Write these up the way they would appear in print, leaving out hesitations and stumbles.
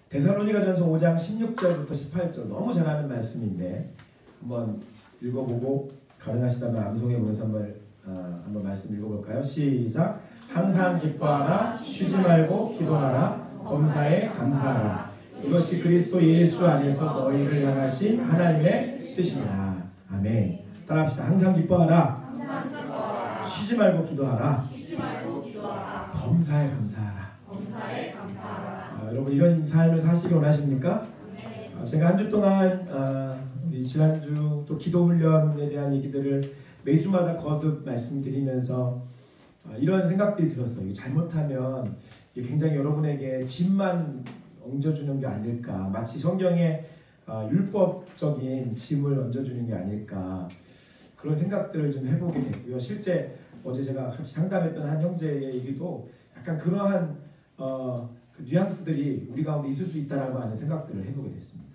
데살로니가전서 5장 16절부터 18절 너무 잘 아는 말씀인데 한번 읽어보고 가능하시다면 암송해 보면서 한번 말씀 읽어볼까요? 시작. 항상 기뻐하라, 쉬지 말고 기도하라, 범사에 감사하라. 이것이 그리스도 예수 안에서 너희를 향하신 하나님의 뜻이니라. 아멘. 따라합시다. 항상 기뻐하라, 쉬지 말고 기도하라, 범사에 감사하라. 여러분 이런 삶을 사시기 원하십니까? 제가 한 주 동안 우리 지난주 또 기도 훈련에 대한 얘기들을 매주마다 거듭 말씀드리면서 이런 생각들이 들었어요. 잘못하면 이게 굉장히 여러분에게 짐만 얹어주는 게 아닐까, 마치 성경에 율법적인 짐을 얹어주는 게 아닐까, 그런 생각들을 좀 해보게 됐고요. 실제 어제 제가 같이 상담했던 한 형제의 얘기도 약간 그러한 그 뉘앙스들이 우리 가운데 있을 수 있다라고 하는 생각들을 해보게 됐습니다.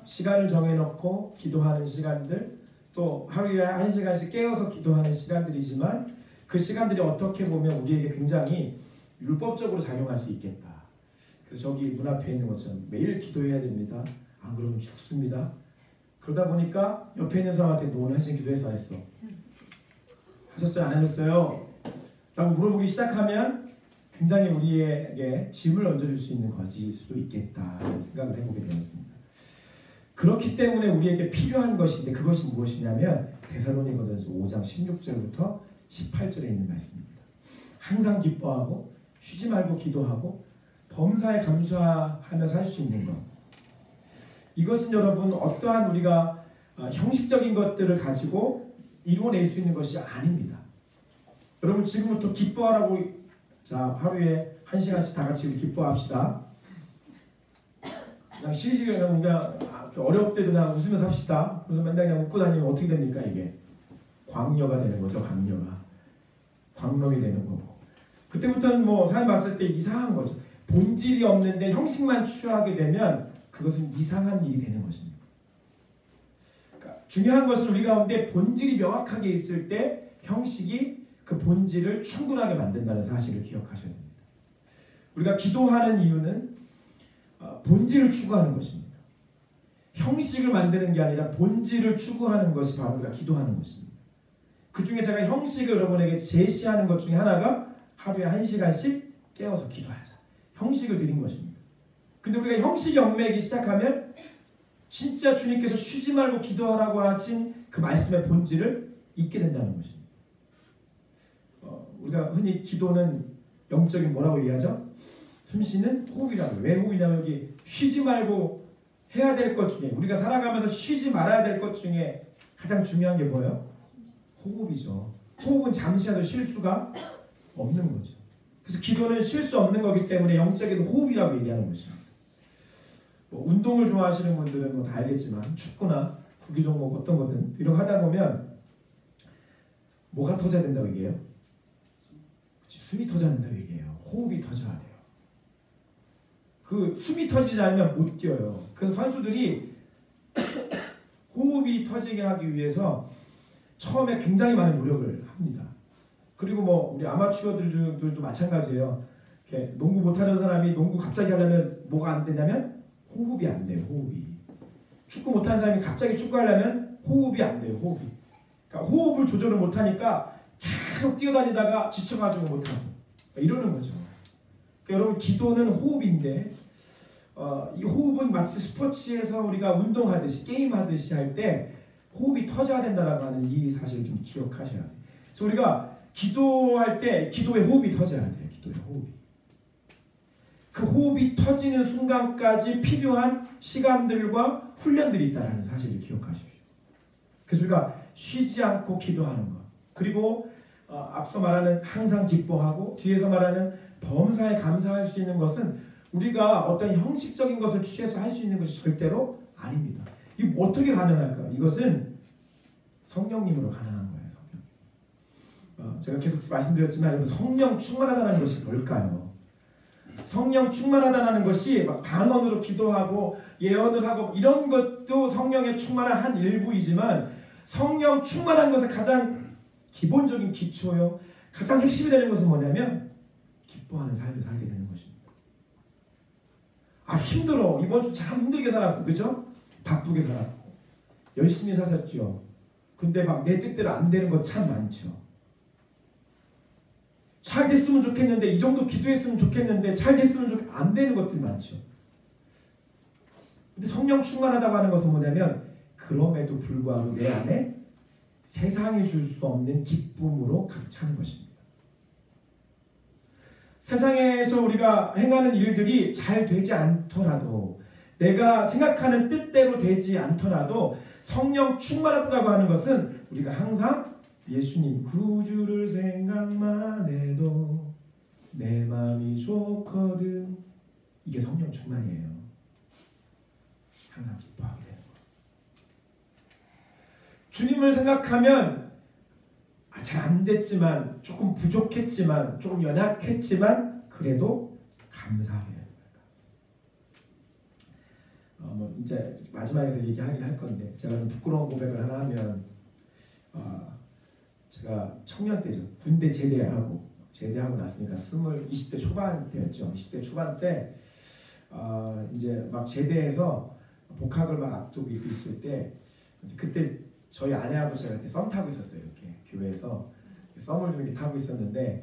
시간을 정해놓고 기도하는 시간들, 또 하루에 1시간씩 깨어서 기도하는 시간들이지만 그 시간들이 어떻게 보면 우리에게 굉장히 율법적으로 작용할 수 있겠다. 그래서 저기 문 앞에 있는 것처럼 매일 기도해야 됩니다. 안 그러면 죽습니다. 그러다 보니까 옆에 있는 사람한테 너 오늘 1시간 기도해서 안 했어? 하셨어요? 안 하셨어요? 라고 물어보기 시작하면 굉장히 우리에게 짐을 얹어줄 수 있는 것일 수도 있겠다 생각을 해보게 되었습니다. 그렇기 때문에 우리에게 필요한 것인데 그것이 무엇이냐면 데살로니가전서 5장 16절부터 18절에 있는 말씀입니다. 항상 기뻐하고 쉬지 말고 기도하고 범사에 감사하며 살 수 있는 것. 이것은 여러분 어떠한 우리가 형식적인 것들을 가지고 이루어낼 수 있는 것이 아닙니다. 여러분 지금부터 기뻐하라고, 자 하루에 1시간씩 다 같이 기뻐합시다. 그냥 쉬시게 그냥 어려울 때도 그냥 웃으면서 합시다. 그래서 맨날 그냥 웃고 다니면 어떻게 됩니까? 이게 광녀가 되는 거죠. 광놈이 되는 거고. 그때부터는 뭐 사람 봤을 때 이상한 거죠. 본질이 없는데 형식만 취하게 되면 그것은 이상한 일이 되는 것입니다. 그러니까 중요한 것은 우리 가운데 본질이 명확하게 있을 때 형식이 그 본질을 충분하게 만든다는 사실을 기억하셔야 됩니다. 우리가 기도하는 이유는 본질을 추구하는 것입니다. 형식을 만드는 게 아니라 본질을 추구하는 것이 바로 우리가 기도하는 것입니다. 그 중에 제가 형식을 여러분에게 제시하는 것 중에 하나가 하루에 1시간씩 깨어서 기도하자. 형식을 드린 것입니다. 근데 우리가 형식이 얽매이기 시작하면 진짜 주님께서 쉬지 말고 기도하라고 하신 그 말씀의 본질을 잊게 된다는 것입니다. 우리가 흔히 기도는 영적인 뭐라고 얘기하죠? 숨쉬는 호흡이라고. 왜 호흡이냐면 여기 쉬지 말고 해야 될 것 중에, 우리가 살아가면서 쉬지 말아야 될 것 중에 가장 중요한 게 뭐예요? 호흡이죠. 호흡은 잠시라도 쉴 수가 없는 거죠. 그래서 기도는 쉴 수 없는 거기 때문에 영적인 호흡이라고 얘기하는 것입니다. 운동을 좋아하시는 분들은 다 알겠지만 축구나 구기 종목 어떤 거든 이런 거 하다 보면 뭐가 터져야 된다고 얘기해요? 숨이 터져야 된다고 얘기해요. 호흡이 터져야 돼요. 그 숨이 터지지 않으면 못 뛰어요. 그래서 선수들이 호흡이 터지게 하기 위해서 처음에 굉장히 많은 노력을 합니다. 그리고 뭐 우리 아마추어들도 마찬가지예요. 이렇게 농구 못하는 사람이 농구 갑자기 하려면 뭐가 안 되냐면 호흡이 안 돼요. 호흡이. 축구 못하는 사람이 갑자기 축구하려면 호흡이 안 돼요. 호흡이. 그러니까 호흡을 조절을 못하니까 계속 뛰어다니다가 지쳐가지고 못하고 이러는 거죠. 그러니까 여러분 기도는 호흡인데 이 호흡은 마치 스포츠에서 우리가 운동하듯이 게임하듯이 할 때 호흡이 터져야 된다라고 하는 이 사실을 좀 기억하셔야 돼요. 그래서 우리가 기도할 때 기도의 호흡이 터져야 돼요. 기도의 호흡이. 그 호흡이 터지는 순간까지 필요한 시간들과 훈련들이 있다는 사실을 기억하십시오. 그래서 우리가 쉬지 않고 기도하는 것, 그리고 앞서 말하는 항상 기뻐하고 뒤에서 말하는 범사에 감사할 수 있는 것은 우리가 어떤 형식적인 것을 취해서 할 수 있는 것이 절대로 아닙니다. 이게 어떻게 가능할까요? 이것은 성령님으로 가능한 거예요. 성령. 제가 계속 말씀드렸지만 성령 충만하다는 것이 뭘까요? 성령 충만하다는 것이 막 방언으로 기도하고 예언을 하고 이런 것도 성령의 충만한 한 일부이지만 성령 충만한 것의 가장 기본적인 기초요, 가장 핵심이 되는 것은 뭐냐면 기뻐하는 삶을 살게 되는 것입니다. 아 힘들어. 이번 주 참 힘들게 살았어. 그죠? 바쁘게 살았고 열심히 사셨죠. 근데 막 내 뜻대로 안 되는 거 참 많죠. 잘 됐으면 좋겠는데 이 정도 기도했으면 좋겠는데 잘 됐으면 안 되는 것들이 많죠. 근데 성령 충만하다고 하는 것은 뭐냐면 그럼에도 불구하고 내 안에 세상이 줄 수 없는 기쁨으로 가득 차는 것입니다. 세상에서 우리가 행하는 일들이 잘 되지 않더라도 내가 생각하는 뜻대로 되지 않더라도 성령 충만하다고 하는 것은 우리가 항상 예수님 구주를 생각만 해도 내 마음이 좋거든. 이게 성령 충만이에요. 항상 기뻐하게 되는 거예요. 주님을 생각하면 잘 안 됐지만 조금 부족했지만 조금 연약했지만 그래도 감사하게 되는 거예요. 뭐 이제 마지막에서 얘기하긴 할 건데 제가 부끄러운 고백을 하나 하면 제가 청년 때죠. 군대 제대하고 났으니까 20대 초반 때였죠. 20대 초반 때 이제 막 제대해서 복학을 막 앞두고 있을 때 그때 저희 아내하고 제가 그때 썸 타고 있었어요. 이렇게 교회에서 썸을 좀 이렇게 타고 있었는데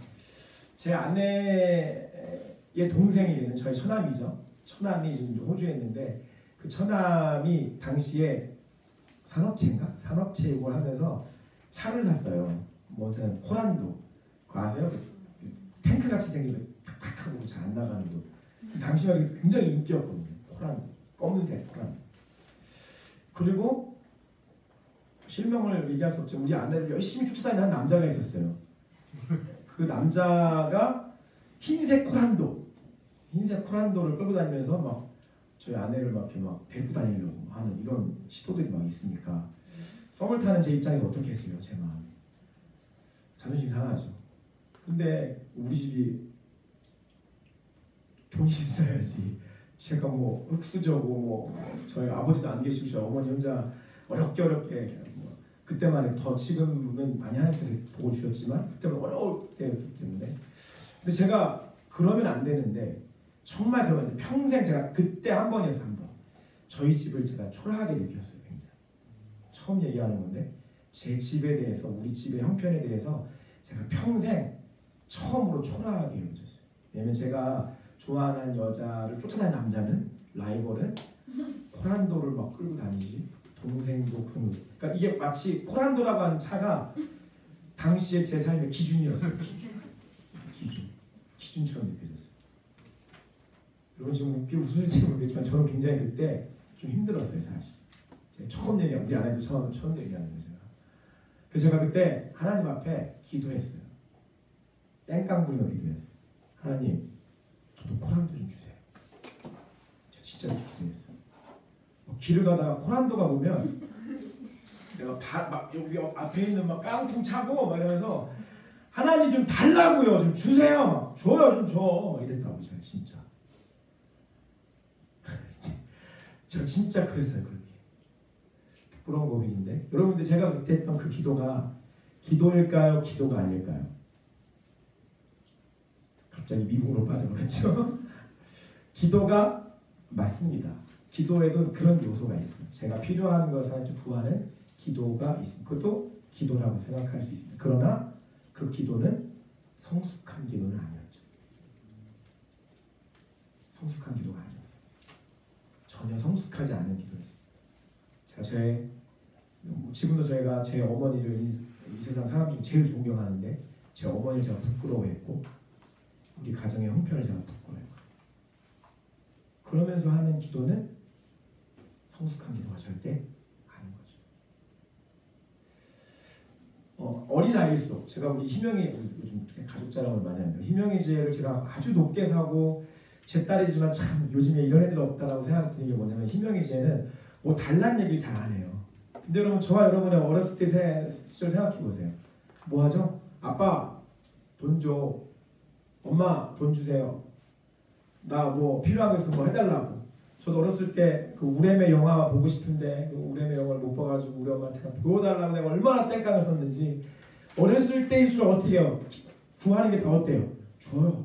제 아내의 동생이 되는 저희 처남이죠. 처남이 지금 호주에 있는데 그 처남이 당시에 산업체 이걸 하면서 차를 샀어요. 뭐 저는 코란도 그거 아세요? 탱크 같이 생긴 탁탁 하고 잘 안 나가는 거. 당시에 굉장히 인기였거든요. 코란 검은색 코란. 그리고 실명을 얘기할 수 없죠. 우리 아내를 열심히 쫓아다니는 한 남자가 있었어요. 그 남자가 흰색 코란도를 끌고 다니면서 막 저희 아내를 막 이렇게 막 데리고 다니려고 하는 이런 시도들이 막 있으니까 썸을 타는 제 입장에서 어떻게 했어요? 제 마음이 자존심 상하죠. 근데 우리 집이 돈이 있어야지. 제가 뭐 흙수저고 뭐 저희 아버지도 안 계시고 저희 어머니 혼자 어렵게 뭐 그때만 더 지금은 많이 하나님께서 보고 주셨지만 그때는 어려울 때였기 때문에 근데 제가 그러면 안 되는데 정말 그러면 평생 제가 그때 한 번이어서 한 번 저희 집을 제가 초라하게 느꼈어요. 굉장히 처음 얘기하는 건데 제 집에 대해서 우리 집의 형편에 대해서 제가 평생 처음으로 초라하게 느꼈어요. 왜냐면 제가 좋아하는 여자를 쫓아다니는 남자는 라이벌은 코란도를 막 끌고 다니지 동생도 그런 거. 그러니까 이게 마치 코란도라고 하는 차가 당시에 제 삶의 기준이었어요. 기준처럼 느껴졌어요. 여러분 지금 웃을지 모르겠지만 저는 굉장히 그때 좀 힘들었어요 사실. 제가 처음 얘기한 우리 아내도 처음 얘기하는 거예요. 그래서 제가 그때 하나님 앞에 기도했어요. 땡깡 부리며 기도했어요. 하나님 저도 코란도 좀 주세요. 제가 진짜 기도했어요. 길을 가다가 코란도가 오면 내가 막 여기 앞에 있는 막 깡통 차고 막 이러면서 하나님 좀 달라고요. 좀 주세요. 막 줘요. 좀 줘. 막 이랬다고 제가 진짜. 제가 진짜 그랬어요. 그렇게. 부끄러운 고백인데 여러분들 제가 그때 했던 그 기도가 기도일까요? 기도가 아닐까요? 갑자기 미국으로 빠져버렸죠. 기도가 맞습니다. 기도에도 그런 요소가 있어요. 제가 필요한 것을 구하는 기도가 있습니다. 그것도 기도라고 생각할 수 있습니다. 그러나 그 기도는 성숙한 기도는 아니었죠. 성숙한 기도가 아니었어요. 전혀 성숙하지 않은 기도였어요. 제가 지금도 저희가 제 어머니를 이 세상 사람 중에 제일 존경하는데 제 어머니를 제가 부끄러워했고 우리 가정의 형편을 제가 부끄러워했고 그러면서 하는 기도는 성숙한 기도가 절대 아닌 거죠. 어린아이일수록 제가 우리 희명이 요즘 가족 자랑을 많이 합니다. 희명이 제를 제가 아주 높게 사고 제 딸이지만 참 요즘에 이런 애들 없다라고 생각드는 게 뭐냐면 희명이 제는 뭐 달란 얘기를 잘 안 해요. 근데 여러분 저와 여러분의 어렸을 때 시절 생각해 보세요. 뭐 하죠? 아빠 돈 줘. 엄마 돈 주세요. 나 뭐 필요한 거 있으면 뭐 해달라고. 저도 어렸을 때 그 우레메 영화 보고 싶은데 그 우레메 영화를 못 봐가지고 우리 엄마한테 보여달라고 내가 얼마나 땡깡을 썼는지. 어렸을 때일수록 어떻게 해요? 구하는 게 더 어때요? 줘요.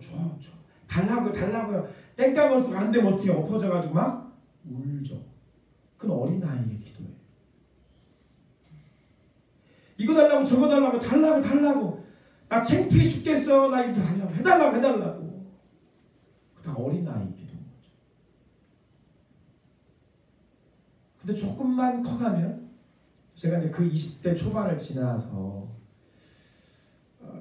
달라고요. 땡깡을수록 안 되면 어떻게 엎어져가지고 막 울죠. 그건 어린아이의 기도예요. 이거 달라고 저거 달라고 나 창피해 죽겠어. 나 이거 달라고 해달라고. 다 어린아이 기도인 거죠. 근데 조금만 커가면 제가 이제 그 20대 초반을 지나서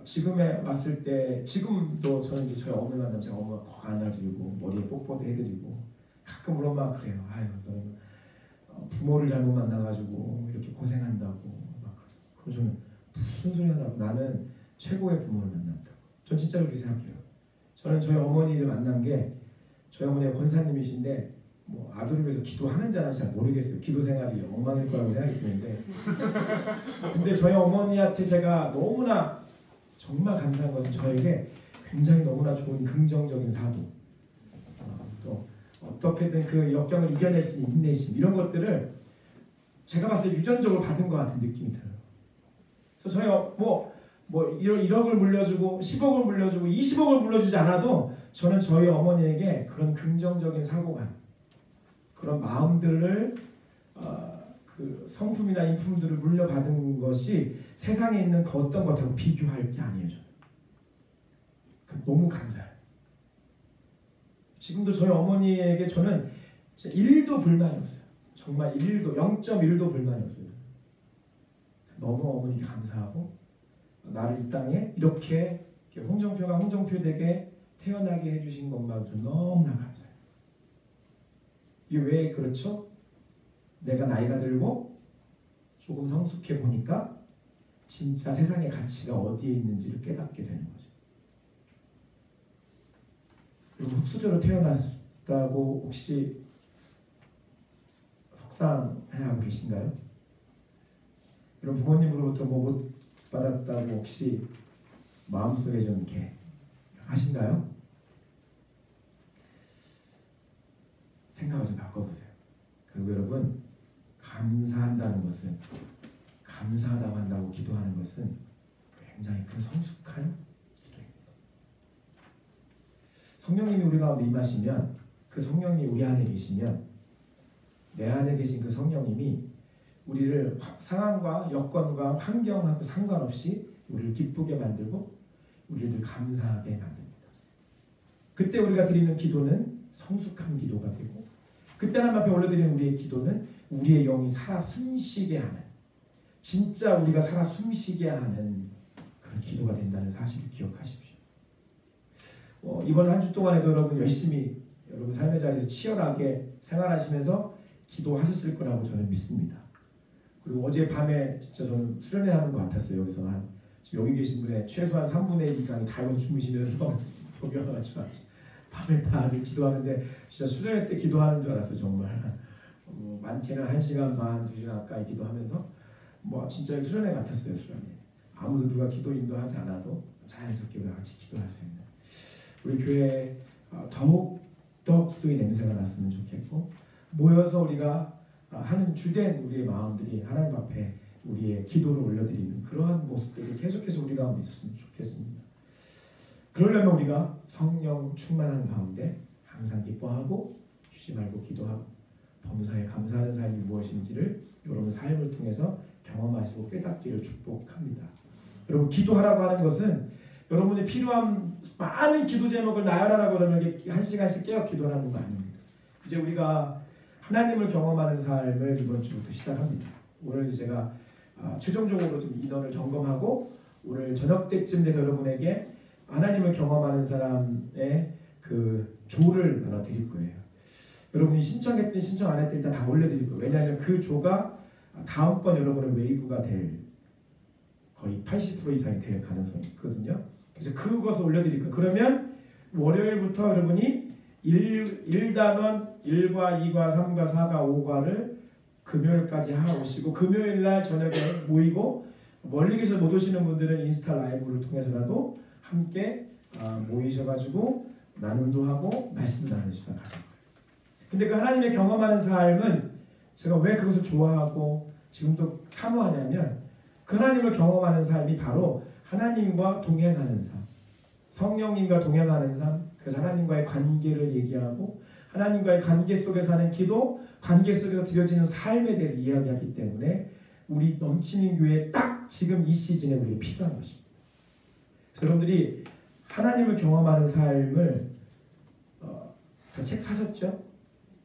지금에 왔을 때 지금도 저는 이제 저희 어머니 만나면 제가 엄마 꼭 안아드리고 머리에 뽀뽀도 해드리고 가끔 우리 엄마가 그래요. 아유 너는 부모를 잘못 만나가지고 이렇게 고생한다고 막 그래서 저는 무슨 소리 하냐고 나는 최고의 부모를 만났다고. 전 진짜 그렇게 생각해요. 저는 저희 어머니를 만난 게 저희 어머니가 권사님이신데 뭐 아들을 위해서 기도하는 자는 잘 모르겠어요. 기도 생활이 엉망일 거라고 생각이 드는데 근데 저희 어머니한테 제가 너무나 정말 감사한 것은 저에게 굉장히 너무나 좋은 긍정적인 사고 또 어떻게든 그 역경을 이겨낼 수 있는 인내심 이런 것들을 제가 봤을 때 유전적으로 받은 것 같은 느낌이 들어요. 그래서 저희 뭐 1억을 물려주고 10억을 물려주고 20억을 물려주지 않아도 저는 저희 어머니에게 그런 긍정적인 사고감 그런 마음들을 그 성품이나 인품들을 물려받은 것이 세상에 있는 그 어떤 것하고 비교할 게 아니에요. 저는 너무 감사해요. 지금도 저희 어머니에게 저는 1도 불만이 없어요. 정말 0.1도 불만이 없어요. 너무 어머니께 감사하고 나를 이 땅에 이렇게 홍정표가 홍정표되게 태어나게 해주신 것만 좀 너무나 감사해요. 이게 왜 그렇죠? 내가 나이가 들고 조금 성숙해 보니까 진짜 세상의 가치가 어디에 있는지를 깨닫게 되는 거죠. 그리고 흙수저로 태어났다고 혹시 속상해하고 계신가요? 이런 부모님으로부터 뭐 못 받았다고 혹시 마음속에 좀 이렇게 하신가요? 생각을 좀 바꿔보세요. 그리고 여러분 감사한다는 것은 감사하다고 한다고 기도하는 것은 굉장히 큰 성숙한 기도입니다. 성령님이 우리 가운데 임하시면 그 성령님이 우리 안에 계시면 내 안에 계신 그 성령님이 우리를 상황과 여건과 환경하고 상관없이 우리를 기쁘게 만들고 우리를 감사하게 만듭니다. 그때 우리가 드리는 기도는 성숙한 기도가 되고 그때 하나님 앞에 올려드리는 우리의 기도는 우리의 영이 살아 숨쉬게 하는 진짜 우리가 살아 숨쉬게 하는 그런 기도가 된다는 사실을 기억하십시오. 이번 한 주 동안에도 여러분 열심히 여러분 삶의 자리에서 치열하게 생활하시면서 기도하셨을 거라고 저는 믿습니다. 그리고 어제 밤에 진짜 저는 수련회 하는 것 같았어요. 여기서 지금 여기 계신 분의 최소한 3분의 1 이상이 다 여기서 주무시면서 여기 와가지고 밤에 다들 기도하는데 진짜 수련회 때 기도하는 줄 알았어요. 정말 많게는 1시간 반, 2시간 가까이 기도하면서 뭐 진짜 수련회 같았어요. 수련회. 아무도 누가 기도 인도하지 않아도 자연스럽게 우리가 같이 기도할 수 있는 우리 교회에 더욱 더 기도의 냄새가 났으면 좋겠고 모여서 우리가 하는 주된 우리의 마음들이 하나님 앞에 우리의 기도를 올려드리는 그러한 모습들이 계속해서 우리 가운데 있었으면 좋겠습니다. 그러려면 우리가 성령 충만한 가운데 항상 기뻐하고 쉬지 말고 기도하고 범사에 감사하는 삶이 무엇인지를 여러분 삶을 통해서 경험하시고 깨닫기를 축복합니다. 여러분 기도하라고 하는 것은 여러분이 필요한 많은 기도 제목을 나열하라고 그러면 1시간씩 깨어 기도하는 거 아닙니다. 이제 우리가 하나님을 경험하는 삶을 이번 주부터 시작합니다. 오늘 제가 최종적으로 좀 인원을 점검하고 오늘 저녁 때쯤 돼서 여러분에게 하나님을 경험하는 사람의 그 조를 하나 드릴 거예요. 여러분이 신청했든 신청 안 했든 일단 다 올려드릴 거예요. 왜냐하면 그 조가 다음번 여러분의 웨이브가 될 거의 80% 이상이 될 가능성이 있거든요. 그래서 그것을 올려드릴 거예요. 그러면 월요일부터 여러분이 1단원 1과 2과 3과 4과 5과를 금요일까지 하오시고 금요일날 저녁에 모이고 멀리 계셔 못 오시는 분들은 인스타 라이브를 통해서라도 함께 모이셔가지고 나눔도 하고 말씀도 나누는 시간 가질 거예요. 근데 그 하나님의 경험하는 삶은 제가 왜 그것을 좋아하고 지금도 사모하냐면 그 하나님을 경험하는 삶이 바로 하나님과 동행하는 삶. 성령님과 동행하는 삶, 그래서 하나님과의 관계를 얘기하고 하나님과의 관계 속에서 하는 기도, 관계 속에서 드려지는 삶에 대해서 이야기하기 때문에 우리 넘치는 교회에 딱 지금 이 시즌에 우리가 필요한 것입니다. 여러분들이 하나님을 경험하는 삶을 다 책 사셨죠?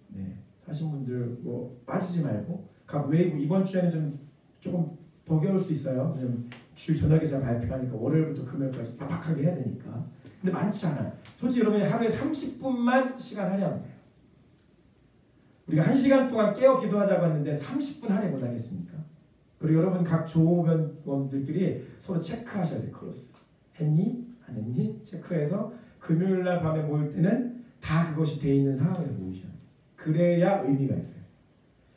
네, 사신 분들 뭐 빠지지 말고 각 웨이브 이번 주에는 조금 버거울 수 있어요. 왜냐면 주일 저녁에 제가 발표하니까 월요일부터 금요일까지 빡빡하게 해야 되니까. 근데 많지 않아요. 솔직히 여러분이 하루에 30분만 시간 할애하면 돼요. 우리가 1시간 동안 깨어 기도하자고 했는데 30분 할애 못하겠습니까? 그리고 여러분 각 조원들끼리 서로 체크하셔야 돼요. 크로스. 했니? 안 했니? 체크해서 금요일날 밤에 모일 때는 다 그것이 돼 있는 상황에서 모이셔야 돼요. 그래야 의미가 있어요.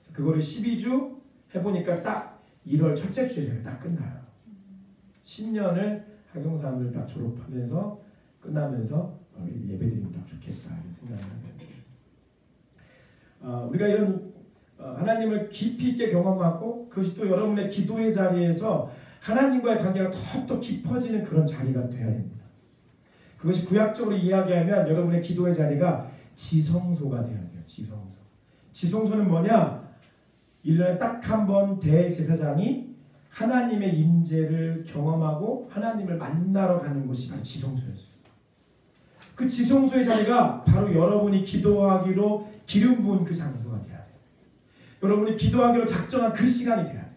그래서 그거를 12주 해보니까 딱 1월 첫째 주에 딱 끝나요. 10년을 학용사함을 딱 졸업하면서 끝나면서 예배드리면 딱 좋겠다 이런 생각을 하게 됩니다. 우리가 이런 하나님을 깊이 있게 경험하고 그것이 또 여러분의 기도의 자리에서 하나님과의 관계가 더욱더 깊어지는 그런 자리가 되어야 됩니다. 그것이 구약적으로 이야기하면 여러분의 기도의 자리가 지성소가 되어야 돼요. 지성소. 지성소는 뭐냐? 1년에 딱 한 번 대제사장이 하나님의 임재를 경험하고 하나님을 만나러 가는 곳이 바로 지성소였어요. 그 지성소의 자리가 바로 여러분이 기도하기로 기름 부은 그 장소가 돼야 돼요. 여러분이 기도하기로 작정한 그 시간이 돼야 돼요.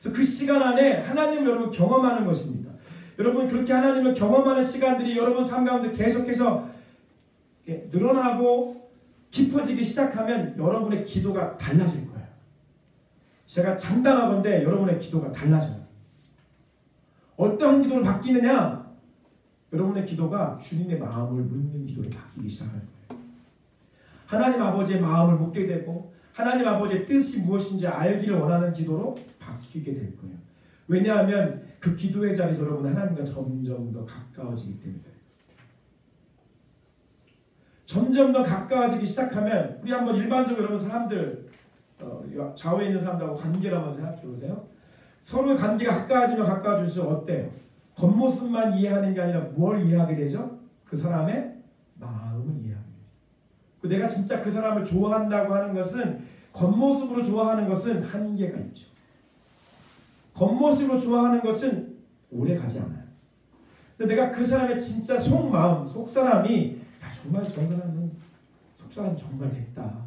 그래서 그 시간 안에 하나님을 여러분 경험하는 것입니다. 여러분 그렇게 하나님을 경험하는 시간들이 여러분 삶 가운데 계속해서 늘어나고 깊어지기 시작하면 여러분의 기도가 달라질 거예요. 제가 장담하건대 여러분의 기도가 달라져요. 어떠한 기도로 바뀌느냐? 여러분의 기도가 주님의 마음을 묻는 기도로 바뀌기 시작할 거예요. 하나님 아버지의 마음을 묻게 되고 하나님 아버지의 뜻이 무엇인지 알기를 원하는 기도로 바뀌게 될 거예요. 왜냐하면 그 기도의 자리에서 여러분 하나님과 점점 더 가까워지기 때문에 점점 더 가까워지기 시작하면 우리 한번 일반적으로 여러분 사람들 좌우에 있는 사람들하고 관계를 한번 생각해 보세요. 서로의 관계가 가까워지면 가까워질수록 어때요? 겉모습만 이해하는 게 아니라 뭘 이해하게 되죠? 그 사람의 마음을 이해하게 되죠. 내가 진짜 그 사람을 좋아한다고 하는 것은 겉모습으로 좋아하는 것은 한계가 있죠. 겉모습으로 좋아하는 것은 오래 가지 않아요. 근데 내가 그 사람의 진짜 속마음, 속사람이 야, 정말 저 사람은 속사람 정말 됐다.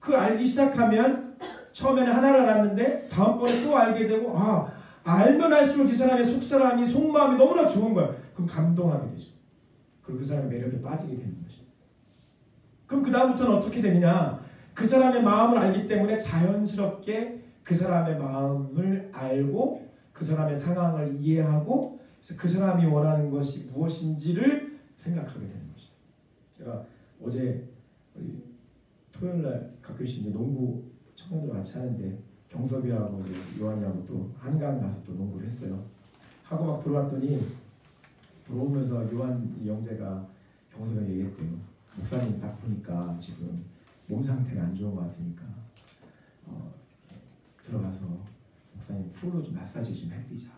그 알기 시작하면 처음에는 하나를 알았는데 다음번에 또 알게 되고 알면 알수록 이 사람의 속사람이 속마음이 너무나 좋은 거야. 그럼 감동하게 되죠. 그리고 그 사람의 매력에 빠지게 되는 것이죠. 그럼 그 다음부터는 어떻게 되느냐? 그 사람의 마음을 알기 때문에 자연스럽게 그 사람의 마음을 알고 그 사람의 상황을 이해하고 그래서 그 사람이 원하는 것이 무엇인지를 생각하게 되는 것이죠. 제가 어제 토요일날 가끔씩 이제 농구 청년들 같이 하는데 경섭이하고 요한이하고 또 한강 가서 또 농구를 했어요. 하고 막 들어왔더니 들어오면서 요한 영재가 경섭이가 얘기했대요. 목사님 딱 보니까 지금 몸 상태가 안 좋은 것 같으니까 들어가서 목사님 풀로 좀 마사지 좀 해드리자.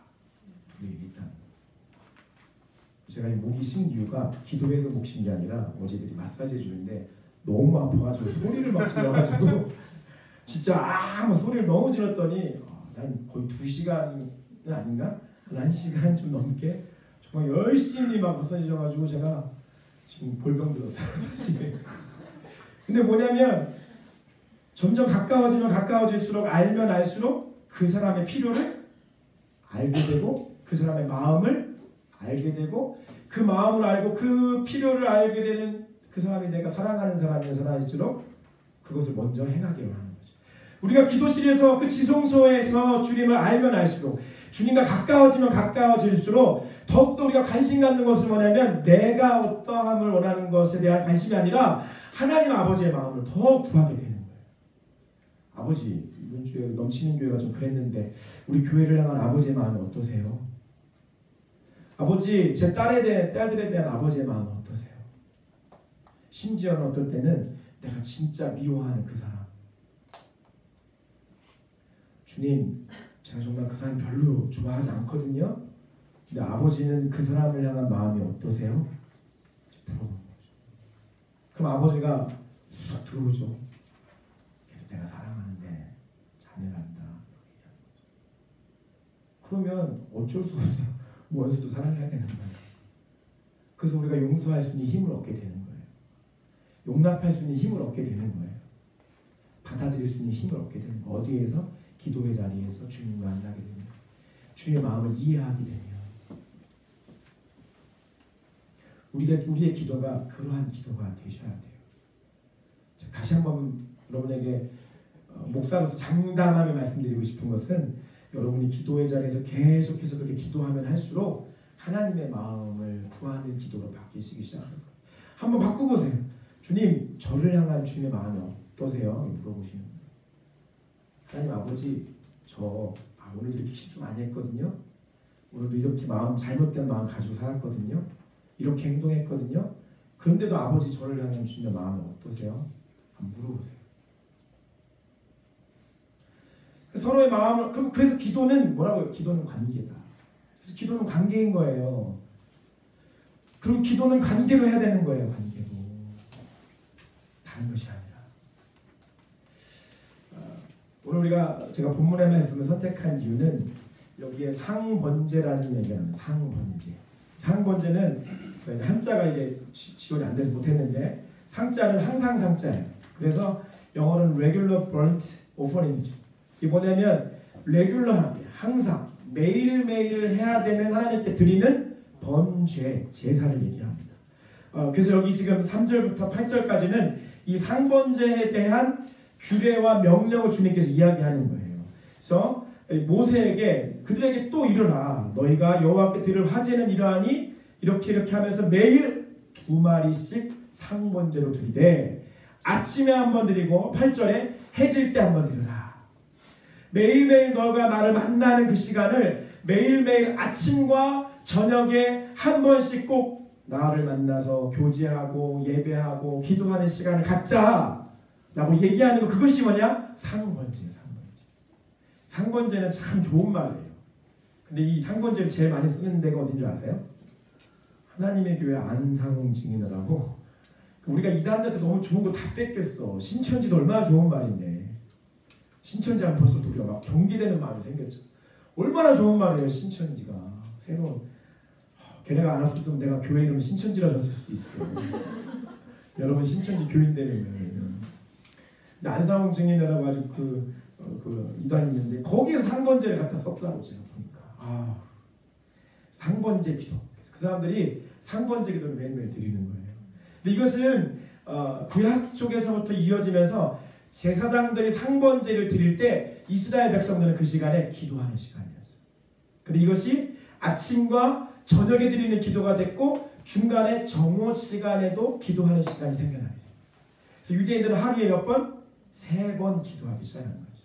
둘이 일단 제가 이 목이 쉰 이유가 기도해서 목 쉰 게 아니라 어제들이 마사지 해주는데 너무 아파가지고 소리를 막 질러가지고 진짜 막 소리를 너무 질렀더니 난 거의 2시간은 아닌가? 한 1시간 좀 넘게 정말 열심히 막 마사지 줘가지고 제가 지금 골병 들었어요 사실. 근데 뭐냐면 점점 가까워지면 가까워질수록 알면 알수록 그 사람의 필요를 알게 되고 그 사람의 마음을 알게 되고 그 마음을 알고 그 필요를 알게 되는 그 사람이 내가 사랑하는 사람이어서 할수록 그것을 먼저 행하기로 하는 거죠. 우리가 기도실에서 그 지성소에서 주님을 알면 알수록 주님과 가까워지면 가까워질수록 더욱더 우리가 관심 갖는 것은 뭐냐면 내가 어떠함을 원하는 것에 대한 관심이 아니라 하나님 아버지의 마음을 더 구하게 되는 거예요. 아버지, 이번 주에 넘치는 교회가 좀 그랬는데 우리 교회를 향한 아버지의 마음이 어떠세요? 아버지, 제 딸들에 대한 아버지의 마음은 어떠세요? 심지어는 어떨 때는 내가 진짜 미워하는 그 사람. 주님, 제가 정말 그 사람 별로 좋아하지 않거든요. 근데 아버지는 그 사람을 향한 마음이 어떠세요? 부러운 거죠. 그럼 아버지가 쑥 들어오죠. 그래도 내가 사랑하는데 자멸한다. 그러면 어쩔 수 없어요. 원수도 사랑해야 되는 거예요. 그래서 우리가 용서할 수 있는 힘을 얻게 되는 거예요. 용납할 수 있는 힘을 얻게 되는 거예요. 받아들일 수 있는 힘을 얻게 되는 거예요. 어디에서? 기도의 자리에서 주님과 만나게 되면, 주의 마음을 이해하게 되면, 우리의 기도가 그러한 기도가 되셔야 돼요. 다시 한번 여러분에게 목사로서 장담하며 말씀드리고 싶은 것은, 여러분이 기도의 자리에서 계속해서 그렇게 기도하면 할수록 하나님의 마음을 구하는 기도로 바뀌시기 시작할 거예요. 한번 바꿔보세요. 주님, 저를 향한 주님의 마음이 어떠세요? 물어보시는 거예요. 하나님 아버지, 저 오늘 이렇게 실수 많이 했거든요. 오늘도 이렇게 잘못된 마음 가지고 살았거든요. 이렇게 행동했거든요. 그런데도 아버지, 저를 향한 주님의 마음이 어떠세요? 한번 물어보세요. 서로의 마음을, 그래서 기도는 뭐라고요? 기도는 관계다. 그래서 기도는 관계인 거예요. 그럼 기도는 관계로 해야 되는 거예요. 관계로. 다른 것이 아니라. 오늘 제가 본문의 말씀을 선택한 이유는 여기에 상번제라는 얘기가 나옵니다. 상번제. 상번제는 한자가 이게 지원이 안 돼서 못했는데, 상자는 항상 상자예요. 그래서 영어로는 regular burnt offering이죠. 이게 뭐냐면 레귤러하게 항상 매일매일 해야 되는 하나님께 드리는 번죄, 제사를 얘기합니다. 그래서 여기 지금 3절부터 8절까지는 이 상번제에 대한 규례와 명령을 주님께서 이야기하는 거예요. 그래서 모세에게 그들에게 또 이르라. 너희가 여호와께 드릴 화제는 이러하니 이렇게 하면서 매일 2마리씩 상번제로 드리되 아침에 한번 드리고 8절에 해질 때 한번 드리라. 매일매일 너가 나를 만나는 그 시간을 매일매일 아침과 저녁에 한 번씩 꼭 나를 만나서 교제하고 예배하고 기도하는 시간을 갖자 라고 얘기하는 거, 그것이 뭐냐? 상번제. 상번제는 참 좋은 말이에요. 근데 이 상번제를 제일 많이 쓰는 데가 어딘 줄 아세요? 하나님의 교회 안상 증인이라고. 우리가 이단들한테 너무 좋은 거 다 뺏겼어. 신천지도 얼마나 좋은 말인데. 신천지 하면 벌써 우리가 막 경계되는 마음이 생겼죠. 얼마나 좋은 말이에요, 신천지가. 새로운. 걔네가 안 왔었으면 내가 교회 이름 신천지라 줬을 수도 있어요. 여러분 신천지 교인 되면. 근데 안상홍 증인이라고 아주 그 이단이 있는데 거기에 상번제를 갖다 썼더라고 제가 보니까. 상번제 기도. 그래서 그 사람들이 상번제 기도를 매일매일 드리는 거예요. 근데 이것은 구약 쪽에서부터 이어지면서 제사장들이 상번제를 드릴 때 이스라엘 백성들은 그 시간에 기도하는 시간이었어요. 근데 이것이 아침과 저녁에 드리는 기도가 됐고 중간에 정오 시간에도 기도하는 시간이 생겨나게 됩니다. 그래서 유대인들은 하루에 몇 번? 3번 기도하기 시작한 거죠.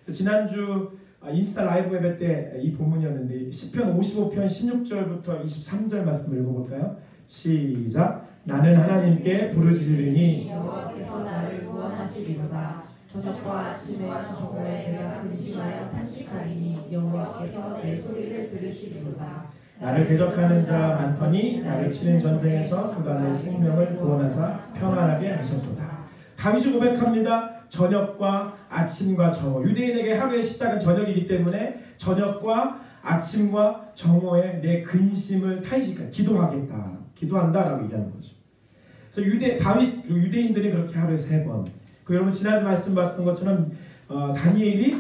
그래서 지난주 인스타 라이브 예배 때 이 본문이었는데 시편 55편 16절부터 23절 말씀을 읽어볼까요? 시작. 나는 하나님께 부르짖으리니 여호와께서 나를 구원하시리로다. 저녁과 아침과 정오에 내가 근심하여 탄식하리니 여호와께서 내 소리를 들으시리로다. 나를 대적하는 자 많더니 나를 치는 전쟁에서 그가 내 생명을 구원하사 평안하게 하셨도다. 다윗이 고백합니다. 저녁과 아침과 정오. 유대인에게 하루의 시작은 저녁이기 때문에 저녁과 아침과 정오에 내 근심을 탄식하다. 기도하겠다. 기도한다라고 얘기하는 거죠. 그래서 유대인들이 그렇게 하루에 3번. 여러분 지난주 말씀하셨던 것처럼 다니엘이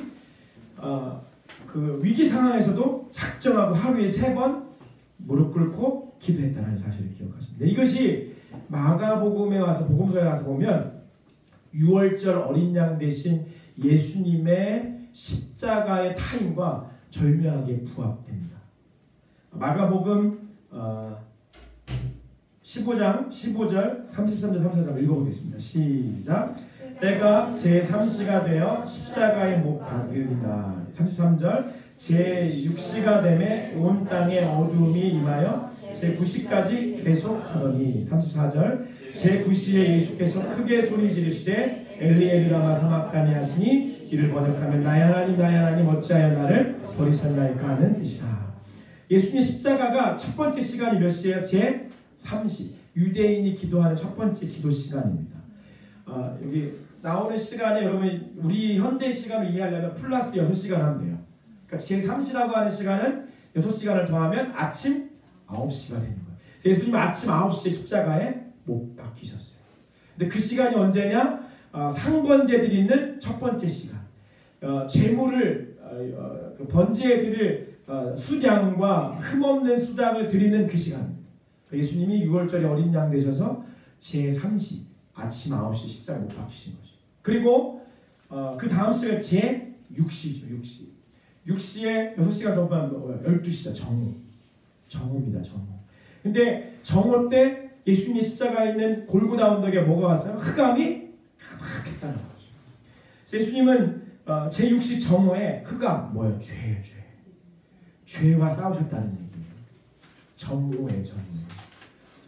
그 위기 상황에서도 작정하고 하루에 3번 무릎 꿇고 기도했다는 사실을 기억하십니다. 이것이 마가복음에 와서 복음서에 와서 보면 6월절 어린 양 대신 예수님의 십자가의 타임과 절묘하게 부합됩니다. 마가복음 15장 15절 33절 34절 읽어보겠습니다. 시작. 때가 제3시가 되어 십자가에 못 박으리라. 33절 제6시가 되매 온 땅에 어두움이 임하여 제9시까지 계속하더니 34절 제9시에 예수께서 크게 소리 지르시되 엘리 라마 사막다니 하시니 이를 번역하면 나의 하나님 나의 하나님 어찌하여 나를 버리셨나이까 하는 뜻이라. 예수님의 십자가가 첫 번째 시간이 몇 시예요? 제3시. 유대인이 기도하는 첫 번째 기도 시간입니다. 여기 나오는 시간에 여러분 우리 현대 시간을 이해하려면 플러스 6시간 하면 돼요. 그러니까 제3시라고 하는 시간은 6시간을 더하면 아침 9시가 되는 거예요. 예수님은 아침 9시에 십자가에 못 박히셨어요. 근데 그 시간이 언제냐? 상번제 드리는 첫 번째 시간. 제물을 그 번제에 드릴 수량과 흠없는 수당을 드리는 그 시간입니다. 예수님이 6월절에 어린 양 되셔서 제3시 아침 9시 십자가에 못 박히신 거죠. 그리고 그 다음 시간 제6시죠. 6시에 6시간 넘으면 12시다. 정오입니다. 정오. 근데 정오 때 예수님의 십자가에 있는 골고다 언덕에 뭐가 왔어요? 흑암이 가득했다는 거죠. 예수님은 제6시 정오에 흑암 뭐예요? 죄예요. 죄와 싸우셨다는 얘기예요. 정오예요.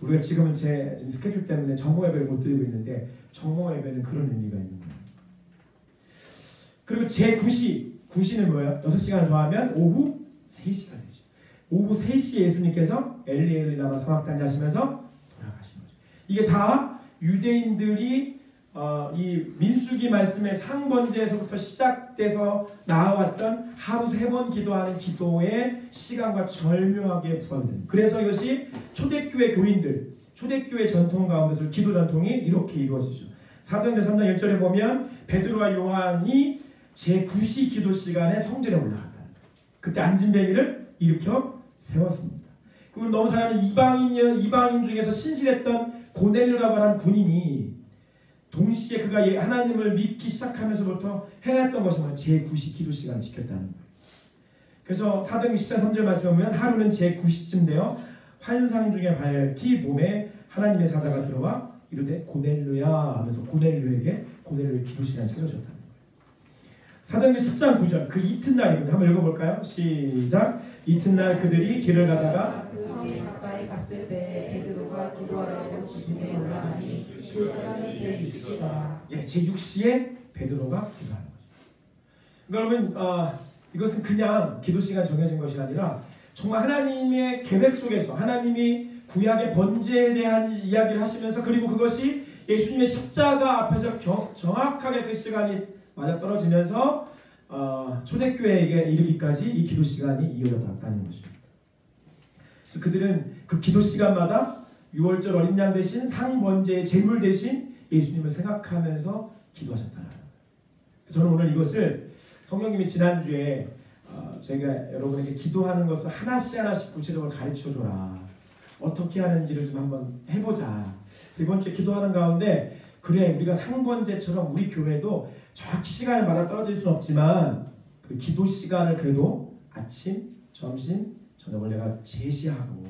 우리가 지금은 제 스케줄 때문에 정오 예배를 못 드리고 있는데 정오 예배는 그런 의미가 있는 거예요. 그리고 제9시는 뭐예요? 6시간을 더하면 오후 3시가 되죠. 오후 3시에 예수님께서 엘리 라마 사박단지 하시면서 돌아가신 거죠. 이게 다 유대인들이 이 민수기 말씀의 상번제에서부터 시작돼서 나와왔던 하루 3번 기도하는 기도의 시간과 절묘하게 부합됩니다. 그래서 이것이 초대교회 교인들, 초대교회 전통 가운데서 기도 전통이 이렇게 이루어지죠. 사도행전 3장 1절에 보면 베드로와 요한이 제9시 기도 시간에 성전에 올라갔다. 그때 안진뱅이를 일으켜 세웠습니다. 그리고 너무 사랑하는 이방인 중에서 신실했던 고넬료라고 하는 군인이 동시에 그가 하나님을 믿기 시작하면서부터 행했던 것이 뭐냐? 제9시 기도 시간을 지켰다는 거예요. 그래서 사도행전 14장 3절 말씀에 보면 하루는 제9시쯤 되어 환상 중에 밝히 몸에 하나님의 사자가 들어와 이르되 고넬료야 하면서 고넬료의 기도 시간을 찾아주셨다는 거예요. 사도행전 10장 9절 그 이튿날입니다. 한번 읽어볼까요? 시작. 이튿날 그들이 길을 가다가 그 성에 가까이 갔을 때 베드로가 기도하려고 지붕에 올라가니 그 시간은 제6시더라. 예, 제6시에 베드로가 기도하는 거죠. 그러면 이것은 그냥 기도 시간 정해진 것이 아니라 정말 하나님의 계획 속에서 하나님이 구약의 번제에 대한 이야기를 하시면서 그리고 그것이 예수님의 십자가 앞에서 정확하게 그 시간이 맞아떨어지면서 초대교회에게 이르기까지 이 기도 시간이 이어졌다는 것입니다. 그래서 그들은 그 기도 시간마다 6월절 어린 양 대신 상번제의 제물 대신 예수님을 생각하면서 기도하셨다는 거예요. 저는 오늘 이것을 성령님이 지난주에 저희가 여러분에게 기도하는 것을 하나씩 구체적으로 가르쳐줘라. 어떻게 하는지를 좀 한번 해보자. 이번 주에 기도하는 가운데 그래 우리가 상번제처럼 우리 교회도 정확히 시간을 맞아 떨어질 수는 없지만 그 기도 시간을 그래도 아침, 점심, 저녁을 내가 제시하고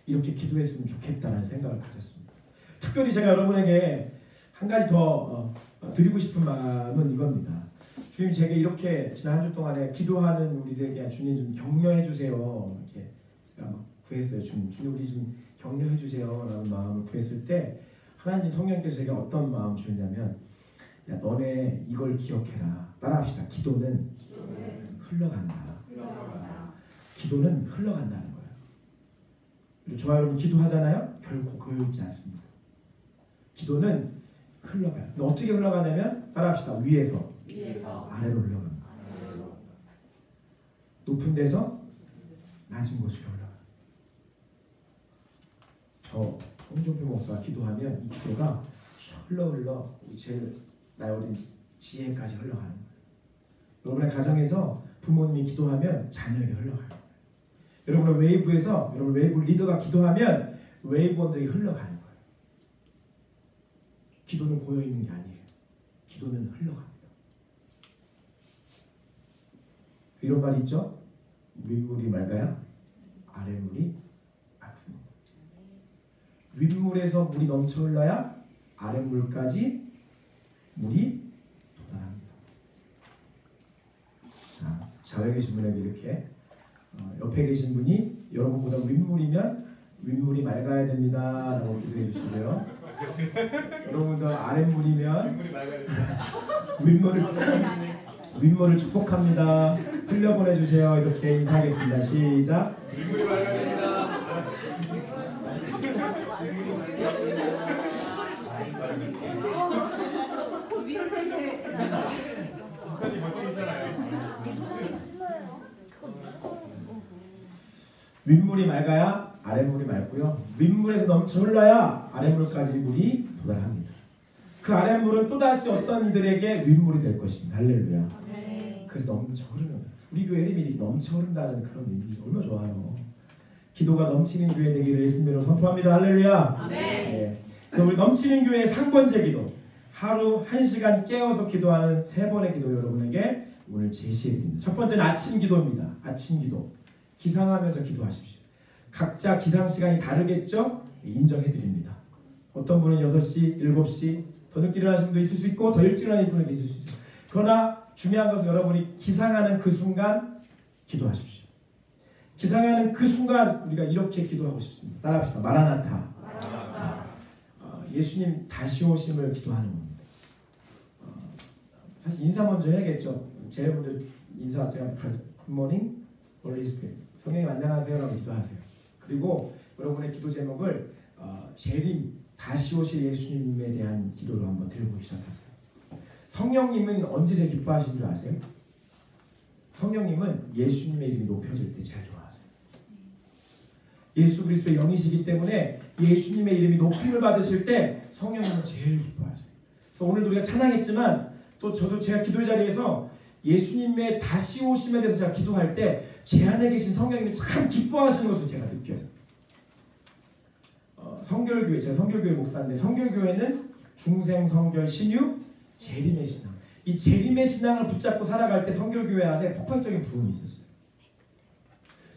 이렇게 기도했으면 좋겠다는 생각을 가졌습니다. 특별히 제가 여러분에게 한 가지 더 드리고 싶은 마음은 이겁니다. 주님 제게 이렇게 지난 한 주 동안에 기도하는 우리들에게 주님 좀 격려해 주세요. 이렇게 제가 막 구했어요. 주님 우리 좀 격려해 주세요 라는 마음을 구했을 때 하나님 성령께서 제게 어떤 마음 주셨냐면 야 너네 이걸 기억해라. 따라합시다. 기도는 흘러간다. 기도는 흘러간다는 거예요. 저와 여러분 기도하잖아요. 결코 고여있지 않습니다. 기도는 흘러가요. 어떻게 흘러가냐면 따라합시다. 위에서 아래로 흘러갑니다. 높은 데서 낮은 곳으로 흘러가요. 저 홍종필 목사가 기도하면 이 기도가 흘러 제일 나이 어린 지혜까지 흘러가는 거예요. 여러분의 가정에서 부모님이 기도하면 자녀에게 흘러가요. 여러분의 웨이브에서 여러분 웨이브 리더가 기도하면 웨이브원들이 흘러가는 거예요. 기도는 고여있는 게 아니에요. 기도는 흘러갑니다. 이런 말이 있죠. 윗물이 맑아야 아랫물이 맑습니다. 윗물에서 물이 넘쳐 흘러야 아랫물까지 물이 도달합니다. 자, 좌우에 계신 분에게 이렇게 옆에 계신 분이 여러분보다 윗물이면 윗물이 맑아야 됩니다 라고 기도해 주시고요. 여러분들 아랫물이면 윗물을 윗물을 축복합니다. 흘려보내주세요. 이렇게 인사하겠습니다. 시작. 윗물이 맑아집니다. 윗물이 맑아야 아랫물이 맑고요. 윗물에서 넘쳐 흘러야 아랫물까지 물이 도달합니다. 그 아랫물은 또다시 어떤 이들에게 윗물이 될 것입니다. 할렐루야. 그래서 넘쳐 흐르는, 우리 교회 이름이 넘쳐 흐른다는 그런 의미 얼마나 좋아요. 기도가 넘치는 교회 되기를 예수님으로 선포합니다. 할렐루야. 네. 우리 넘치는 교회의 상번제 기도, 하루 1시간 깨어서 기도하는 3번의 기도 여러분에게 오늘 제시해드립니다. 첫 번째는 아침 기도입니다. 아침 기도. 기상하면서 기도하십시오. 각자 기상 시간이 다르겠죠? 인정해드립니다. 어떤 분은 6시, 7시 더 늦게 일어나시는 분도 있을 수 있고 더 일찍 일어나시는 분도 있을 수 있어요. 그러나 중요한 것은 여러분이 기상하는 그 순간 기도하십시오. 기상하는 그 순간 우리가 이렇게 기도하고 싶습니다. 따라합시다. 마라나타. 예수님 다시 오심을 기도하는 겁니다. 사실 인사 먼저 해야겠죠. 제일 먼저 인사 제가 굿모닝 홀리 스피릿 성령님 안녕하세요 라고 기도하세요. 그리고 여러분의 기도 제목을 재림 다시 오실 예수님에 대한 기도로 한번 드려보기 시작하세요. 성령님은 언제 제일 기뻐하시는 줄 아세요? 성령님은 예수님의 이름이 높여질 때 제일 좋아하세요. 예수 그리스도의 영이시기 때문에 예수님의 이름이 높임을 받으실 때 성령님은 제일 기뻐하세요. 그래서 오늘도 우리가 찬양했지만 또 저도 제가 기도의 자리에서 예수님의 다시 오심에 대해서 제가 기도할 때 제 안에 계신 성령님이 참 기뻐하시는 것을 제가 느껴요. 성결교회, 제가 성결교회 목사인데 성결교회는 중생, 성결, 신유, 재림의 신앙. 이 재림의 신앙을 붙잡고 살아갈 때 성결교회 안에 폭발적인 부흥이 있었어요.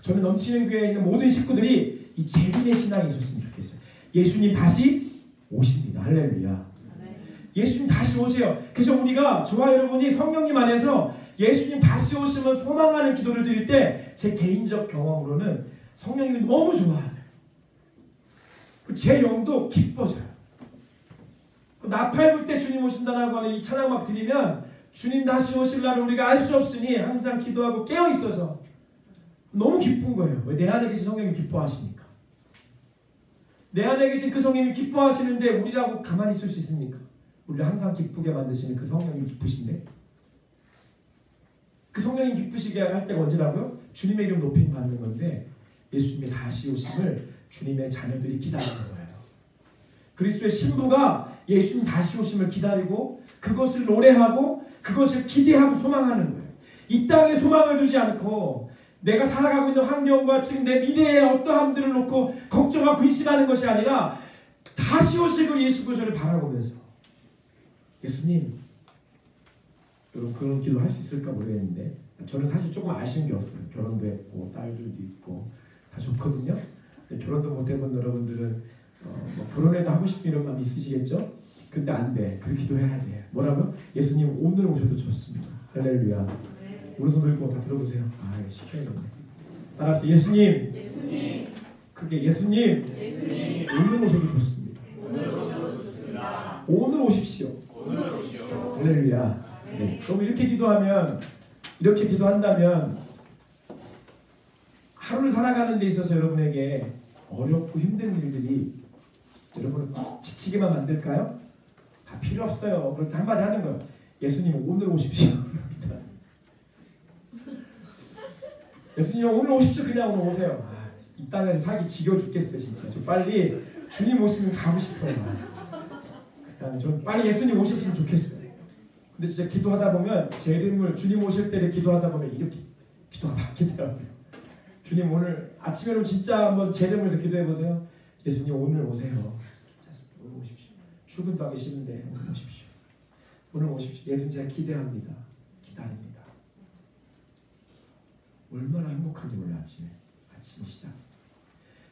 저는 넘치는 교회에 있는 모든 식구들이 이 재림의 신앙이 있었으면 좋겠어요. 예수님 다시 오십니다. 할렐루야. 예수님 다시 오세요. 그래서 우리가 저와 여러분이 성령님 안에서 예수님 다시 오시면 소망하는 기도를 드릴 때 제 개인적 경험으로는 성령님이 너무 좋아하세요. 제 영도 기뻐져요. 나팔 불 때 주님 오신다라고 하는 이 찬양 막 드리면 주님 다시 오실 날을 우리가 알 수 없으니 항상 기도하고 깨어 있어서 너무 기쁜 거예요. 왜? 내 안에 계신 성령님이 기뻐하시니까. 내 안에 계신 그 성령님이 기뻐하시는데 우리라고 가만히 있을 수 있습니까? 우리를 항상 기쁘게 만드시는 그 성령님이 기쁘신데 그 성령님 기쁘시게 할 때가 언제라고요? 주님의 이름 높임 받는 건데 예수님의 다시 오심을 주님의 자녀들이 기다리는 거예요. 그리스도의 신부가 예수님 다시 오심을 기다리고 그것을 노래하고 그것을 기대하고 소망하는 거예요. 이 땅에 소망을 두지 않고 내가 살아가고 있는 환경과 지금 내 미래의 어떠함들을 놓고 걱정하고 근심하는 것이 아니라 다시 오실 그 예수 그리스도를 바라보면서 예수님 여러분 그런 기도 할 수 있을까 모르겠는데 저는 사실 조금 아쉬운 게 없어요. 결혼도 했고 딸들도 있고 다 좋거든요. 근데 결혼도 못 해본 여러분들은 뭐 결혼해도 하고 싶은 이런 마음 있으시겠죠? 근데 안 돼. 그 기도해야 돼. 뭐라고요? 예수님 오늘 오셔도 좋습니다. 할렐루야. 오른손 들고 다 들어보세요. 아 이거 시켜야겠네. 따라합시다. 예수님. 예수님. 그게 예수님. 예수님. 오늘 오셔도 좋습니다. 오늘 오셔도 좋습니다. 오늘 오십시오. 오늘 오십시오. 할렐루야. 네. 그럼 이렇게 기도한다면 하루를 살아가는 데 있어서 여러분에게 어렵고 힘든 일들이 여러분을 꼭 지치게만 만들까요? 다 필요 없어요. 그럴 때 한마디 하는 거예요. 예수님 오늘 오십시오. 예수님 오늘 오십시오. 그냥 오늘 오세요. 이 땅에서 살기 지겨워 죽겠어요. 진짜. 저 빨리 주님 오시면 가고 싶어요. 그냥 좀 빨리 예수님 오셨으면 좋겠어요. 근데 진짜 기도하다 보면 제 이름을 주님 오실 때를 기도하다 보면 이렇게 기도가 바뀌더라고요. 주님 오늘 아침에는 진짜 한번 제 이름을 해서 기도해 보세요. 예수님 오늘 오세요. 자, 오늘 오십시오. 출근도 하기 싫은데 오늘 오십시오. 오늘 오십시오. 예수님 제가 기대합니다. 기다립니다. 얼마나 행복한지 몰라 아침에. 아침 시작.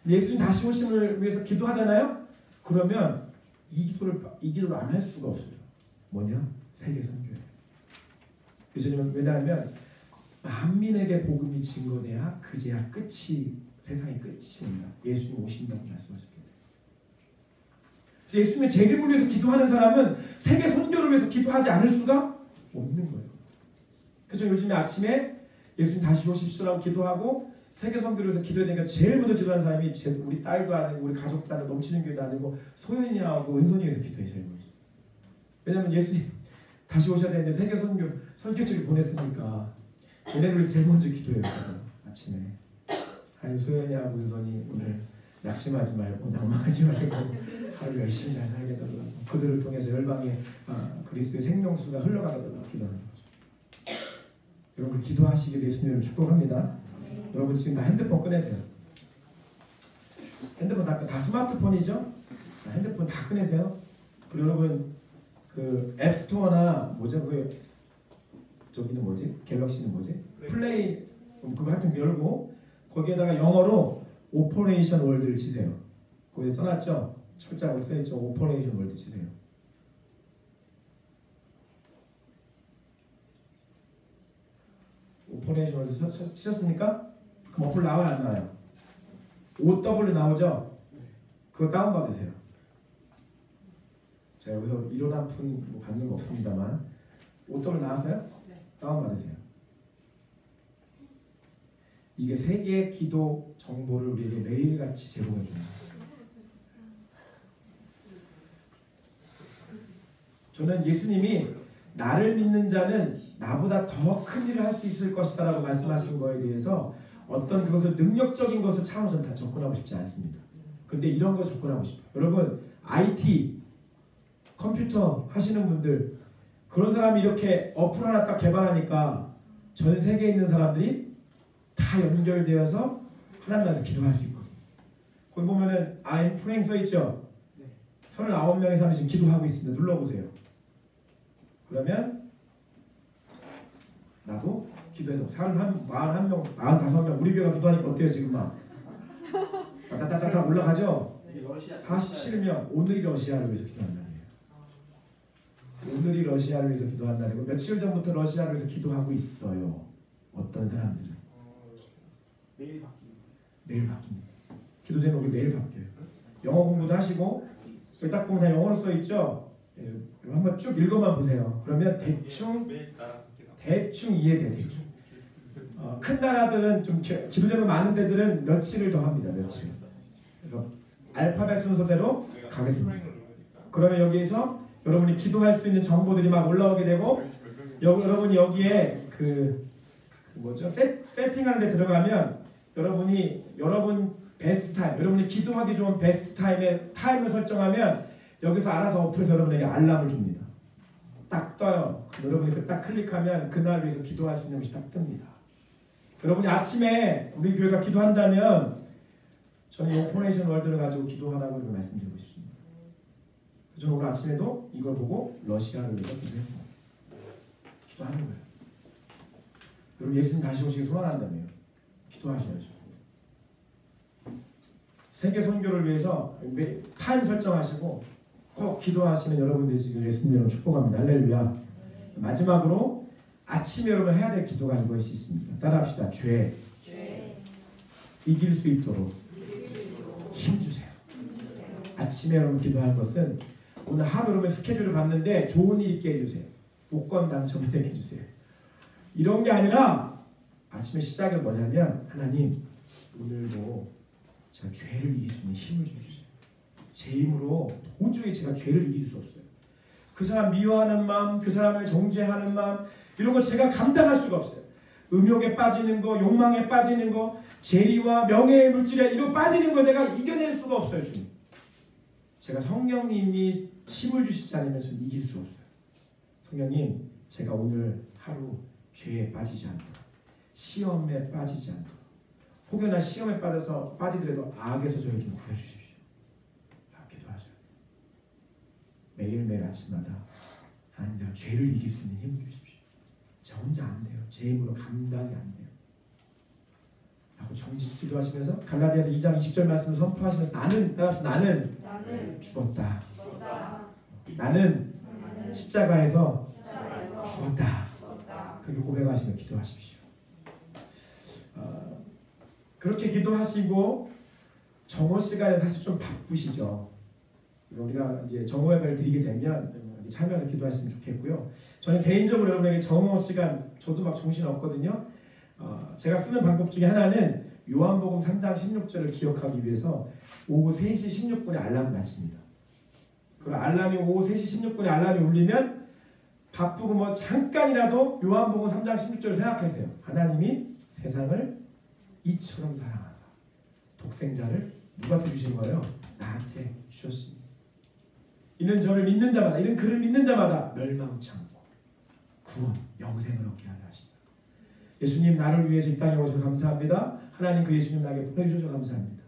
예수님 다시 오심을 위해서 기도하잖아요. 그러면 이 기도를 안 할 수가 없어요. 뭐냐? 세계 선교회. 왜냐하면 만민에게 복음이 증거돼야 그제야 끝이 세상의 끝이 온다. 예수님 오신다고 말씀하셨기 때문에. 예수님의 재림을 위해서 기도하는 사람은 세계 선교를 위해서 기도하지 않을 수가 없는 거예요. 그래서 요즘에 아침에 예수님 다시 오십시오라고 기도하고 세계 선교를 위해서 기도해야 되니까 제일 먼저 기도하는 사람이 우리 딸도 아니고 우리 가족도 아니고 넘치는 교회도 아니고 소연이하고 은선이에 서 기도해 제일 먼저. 왜냐하면 예수님 다시 오셔야 되는데 세계 선교지를 보냈으니까 얘네를 위해서 제일 먼저 기도해요. 아침에 하나님 소연이하고 은선이 오늘 낙심하지 말고 낭망하지 말고 하루 열심히 잘 살게 해달라고 그들을 통해서 열방에 그리스도의 생명수가 흘러가게 해달라고 기도하는 거죠. 여러분 기도하시기를 예수님을 축복합니다. 여러분 지금 다 핸드폰 꺼내세요. 핸드폰 다 스마트폰이죠? 핸드폰 다 꺼내세요. 그리고 여러분 그 앱스토어나 뭐죠? 그 저기는 뭐지? 갤럭시는 뭐지? 플레이 그거 하여튼 열고 거기에다가 영어로 오퍼레이션 월드를 치세요. 거기에 써놨죠? 철자로 써있죠? 오퍼레이션 월드 치세요. 오퍼레이션 월드 치셨습니까? 그럼 어플 나와요 안 나와요? OW 나오죠? 그거 다운받으세요. 제가 여기서 이론 한 푼 받는 거 없습니다만 OW 나왔어요? 네. 다운받으세요. 이게 세계 기도 정보를 우리에게 매일같이 제공해 줍니다. 저는 예수님이 나를 믿는 자는 나보다 더 큰 일을 할 수 있을 것이다 라고 말씀하신 거에 대해서 어떤 그것을 능력적인 것을 참으로 저는 다 접근하고 싶지 않습니다. 근데 이런 거 접근하고 싶어요. 여러분 IT 컴퓨터 하시는 분들 그런 사람이 이렇게 어플 하나 딱 개발하니까 전 세계에 있는 사람들이 다 연결되어서 하나님 나라에서 기도할 수 있거든요. 거기 보면은 I'm praying 써있죠? 39명의 사람이 지금 기도하고 있습니다. 눌러보세요. 그러면 나도 기도해서 41명, 45명 우리 교회가 기도하니까 어때요 지금 막 따따따따 올라가죠? 47명 오늘이 러시아를 위해서 기도한 날이에요. 오늘이 러시아를 위해서 기도한 날이고 며칠 전부터 러시아를 위해서 기도하고 있어요. 어떤 사람들은 매일 바뀝니다. 매일 바뀝니다. 기도 제목이 매일 바뀌어요. 영어 공부도 하시고 여기 딱 보면 다 영어로 써있죠? 한번 쭉 읽어만 보세요. 그러면 대충 이해돼요. 대충. 큰 나라들은 좀 기도 제목 많은 데들은 며칠을 더 합니다. 며칠. 그래서 알파벳 순서대로 가게 됩니다. 그러면 여기에서 여러분이 기도할 수 있는 정보들이 막 올라오게 되고 여러분이 여기에 그 뭐죠? 세팅하는 데 들어가면 여러분 베스트 타임, 여러분이 기도하기 좋은 베스트 타임을 설정하면 여기서 알아서 어플에서 여러분에게 알람을 줍니다. 딱 떠요. 여러분이 그 딱 클릭하면 그날 위해서 기도할 수 있는 것이 딱 뜹니다. 여러분이 아침에 우리 교회가 기도한다면 저는 이 오퍼레이션 월드를 가지고 기도하라고 이렇게 말씀드리고 싶습니다. 저는 오늘 아침에도 이걸 보고 러시아를 위해서 기도했습니다. 기도하는 거예요. 여러분 예수님 다시 오시기 소원한다며요. 기도하셔야죠. 세계 선교를 위해서 타임 설정하시고 꼭 기도하시는 여러분들이 지금 예수님을 축복합니다. 할렐루야. 마지막으로 아침에 여러분 해야 될 기도가 이것이 있습니다. 따라합시다. 죄 이길 수 있도록 힘주세요. 아침에 여러분 기도할 것은 오늘 하루 여러분 스케줄을 봤는데 좋은 일 있게 해주세요. 복권 당첨되게 해주세요. 이런 게 아니라 아침에 시작은 뭐냐면 하나님 오늘도 제가 죄를 이길 수 있는 힘을 좀 주세요. 제 힘으로 도저히 제가 죄를 이길 수 없어요. 그 사람 미워하는 마음, 그 사람을 정죄하는 마음 이런 거 제가 감당할 수가 없어요. 음욕에 빠지는 거, 욕망에 빠지는 거, 재리와 명예의 물질에 이런 빠지는 거 내가 이겨낼 수가 없어요. 주님. 제가 성령님이 힘을 주시지 않으면 저는 이길 수 없어요. 성령님 제가 오늘 하루 죄에 빠지지 않도록 시험에 빠지지 않도록 혹여나 시험에 빠지더라도 악에서 저를 좀 구해주십시오. 기도하셔야 돼요. 매일매일 아침마다 하나님 내가 죄를 이길 수 있는 힘을 주십시오. 저 혼자 안 돼요. 제 힘으로 감당이 안 돼요. 라고 정직 기도하시면서 갈라디아서 2장 20절 말씀을 선포하시면서 나는 죽었다. 나는 십자가에서 죽었다. 그렇게 고백하시며 기도하십시오. 그렇게 기도하시고 정오 시간에 사실 좀 바쁘시죠. 우리가 이제 정오 예배를 드리게 되면 참여해서 기도하시면 좋겠고요. 저는 개인적으로 여러분에게 정오 시간 저도 막 정신 없거든요. 제가 쓰는 방법 중에 하나는 요한복음 3장 16절을 기억하기 위해서 오후 3시 16분에 알람을 맞춥니다. 그리고 알람이 오후 3시 16분에 알람이 울리면 바쁘고 뭐 잠깐이라도 요한복음 3장 16절을 생각하세요. 하나님이 세상을 이처럼 사랑하사 독생자를 누구한테 주신 거예요? 나한테 주셨습니다. 이는 저를 믿는 자마다, 이는 그를 믿는 자마다 멸망치 않고 구원, 영생을 얻게 하려 하십니다. 예수님 나를 위해서 이 땅에 오셔서 감사합니다. 하나님 그 예수님 나에게 보내주셔서 감사합니다.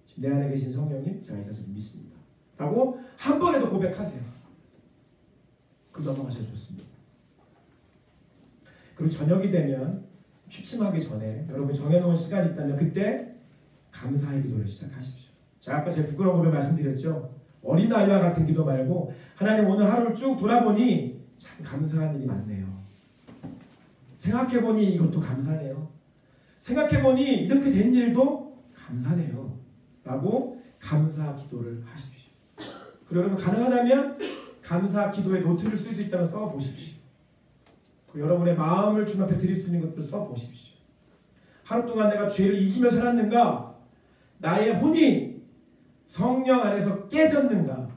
지금 내 안에 계신 성령님 제가 이 사실을 믿습니다. 라고 한 번에도 고백하세요. 그럼 넘어가셔도 좋습니다. 그리고 저녁이 되면 취침하기 전에 여러분 정해놓은 시간이 있다면 그때 감사의 기도를 시작하십시오. 자, 아까 제가 부끄러운 고백 말씀드렸죠. 어린아이와 같은 기도 말고 하나님 오늘 하루를 쭉 돌아보니 참 감사한 일이 많네요. 생각해보니 이것도 감사네요. 생각해보니 이렇게 된 일도 감사네요. 라고 감사 기도를 하십시오. 그리고 여러분 가능하다면 감사 기도의 노트를 쓸 수 있다면 써보십시오. 그리고 여러분의 마음을 주님 앞에 드릴 수 있는 것들을 써보십시오. 하루 동안 내가 죄를 이기며 살았는가? 나의 혼이 성령 안에서 깨졌는가?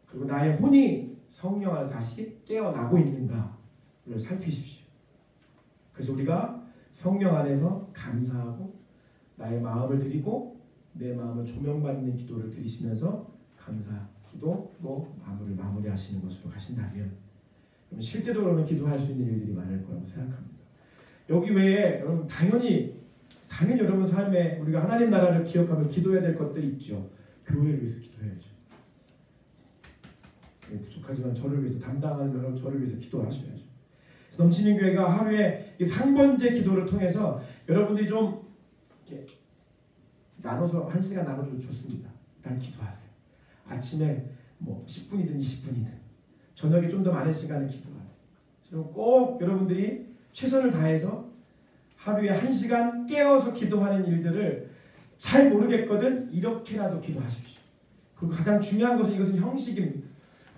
그리고 나의 혼이 성령 안에서 다시 깨어나고 있는가를 살피십시오. 그래서 우리가 성령 안에서 감사하고 나의 마음을 드리고 내 마음을 조명받는 기도를 드리시면서 감사 기도로 마무리하시는 것으로 가신다면 실제적으로는 기도할 수 있는 일들이 많을 거라고 생각합니다. 여기 외에 여러분 당연히 여러분 삶에 우리가 하나님 나라를 기억하며 기도해야 될 것들이 있죠. 교회를 위해서 기도해야죠. 부족하지만 저를 위해서 담당하는 여러분 저를 위해서 기도하셔야죠. 넘치는 교회가 하루에 이 상번제 기도를 통해서 여러분들이 좀 이렇게 나눠서 1시간 나눠줘도 좋습니다. 일단 기도하세요. 아침에 뭐 10분이든 20분이든 저녁에 좀 더 많은 시간을 기도하세요. 그럼 꼭 여러분들이 최선을 다해서 하루에 1시간 깨어서 기도하는 일들을 잘 모르겠거든 이렇게라도 기도하십시오. 그리고 가장 중요한 것은 이것은 형식입니다.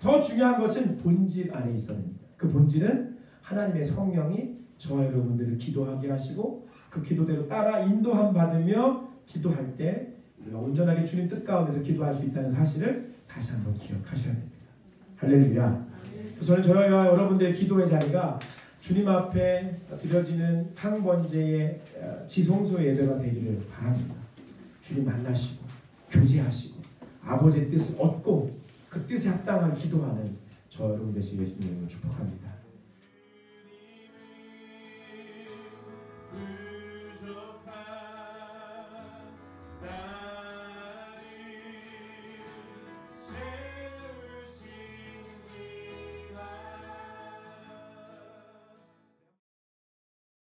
더 중요한 것은 본질 안에 있어야 합니다. 그 본질은 하나님의 성령이 저와 여러분들을 기도하게 하시고 그 기도대로 따라 인도함 받으며 기도할 때 우리가 온전하게 주님 뜻 가운데서 기도할 수 있다는 사실을 다시 한번 기억하셔야 됩니다. 할렐루야. 그래서 저와 여러분들의 기도의 자리가 주님 앞에 드려지는 상번제의 지성소의 예배가 되기를 바랍니다. 주님 만나시고 교제하시고 아버지의 뜻을 얻고 그 뜻에 합당한 기도하는 저 여러분 되시길 예수님으로 축복합니다.